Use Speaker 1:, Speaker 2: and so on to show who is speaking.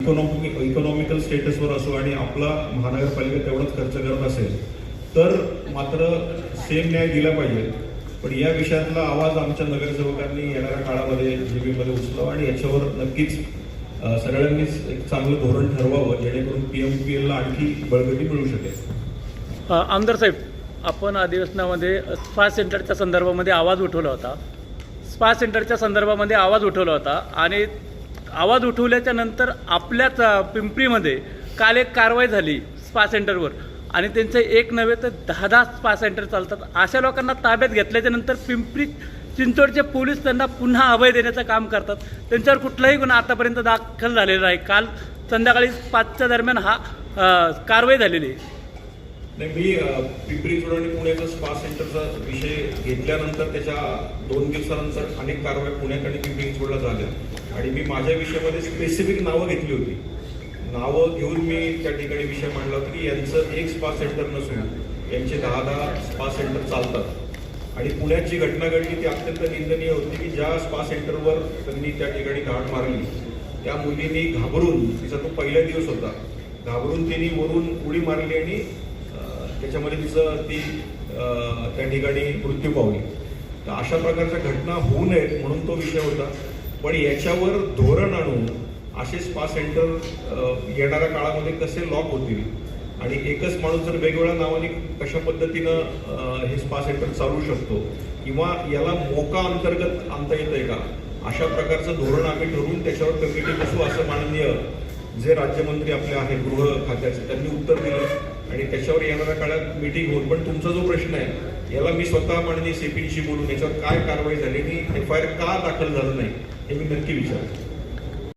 Speaker 1: Economical स्टेटसवर असो आणि आपला महानगरपालिका तेवढाच खर्च करत असेल तर मात्र सेम न्याय दिला पाहिजे. पण या विषयातला आवाज आमच्या नगरसेवकांनी येणाऱ्या काळामध्ये जीबीमध्ये उचलावा आणि याच्यावर नक्कीच सगळ्यांनीच एक चांगलं धोरण ठरवावं जेणेकरून PMPLला आणखी बळकटी मिळू शकेल.
Speaker 2: आमदार साहेब, आपण अधिवेशनामध्ये स्पा सेंटरच्या संदर्भामध्ये आवाज उठवला होता. स्पा सेंटरच्या संदर्भामध्ये आवाज उठवला होता आणि आवाज उठवल्याच्या नंतर आपल्याच पिंपरीमध्ये काल एक कारवाई झाली स्पा सेंटरवर आणि त्यांचे एक नव्हे तर 10 स्पा सेंटर चालतात. अशा लोकांना ताब्यात घेतल्याच्या नंतर पिंपरी चिंचवडचे पोलीस त्यांना पुन्हा अभय देण्याचं काम करतात. त्यांच्यावर कुठलाही गुन्हा आतापर्यंत दाखल झालेला आहे. काल संध्याकाळी 5च्या दरम्यान कारवाई झालेली आहे.
Speaker 1: नाही, मी पिंपरी चिंचवड आणि पुण्याचा स्पा सेंटरचा विषय घेतल्यानंतर त्याच्या 2 दिवसानंतर अनेक कारवाई पुण्यात आणि पिंपरी चिंचवडला झाल्या आणि मी माझ्या विषयामध्ये स्पेसिफिक नावं घेतली होती. नावं घेऊन मी त्या ठिकाणी विषय मांडला होता की यांचं एक स्पा सेंटर नसून यांचे 10 स्पा सेंटर चालतात. आणि पुण्यात जी घटना घडली ती अत्यंत निंदनीय होती की ज्या स्पा सेंटरवर त्यांनी त्या ठिकाणी धाड मारली त्या मुलींनी घाबरून, तिचा तो पहिला दिवस होता, घाबरून तिने वरून उडी मारली आणि त्याच्यामध्ये ती त्या ठिकाणी मृत्यू पावली. तर अशा प्रकारच्या घटना होऊ नयेत म्हणून तो विषय होता. पण याच्यावर धोरण आणून असे स्पा सेंटर येणाऱ्या काळामध्ये कसे लॉक होतील आणि एकच माणूस जर वेगवेगळ्या नावाने कशा पद्धतीनं हे स्पा सेंटर चालू शकतो किंवा याला मोका अंतर्गत आणता येतंय का, अशा प्रकारचं धोरण आम्ही ठरवून त्याच्यावर कमिटी बसू असं माननीय जे राज्यमंत्री आपले आहेत गृह खात्याचे त्यांनी उत्तर दिलं आणि त्याच्यावर येणाऱ्या काळात मीटिंग होईल. पण तुमचा जो प्रश्न आहे याला मी स्वतः माननीय CPDशी बोलून याच्यावर काय कारवाई झाली आणि FIR का दाखल झालं नाही हे मी नक्की विचारेन.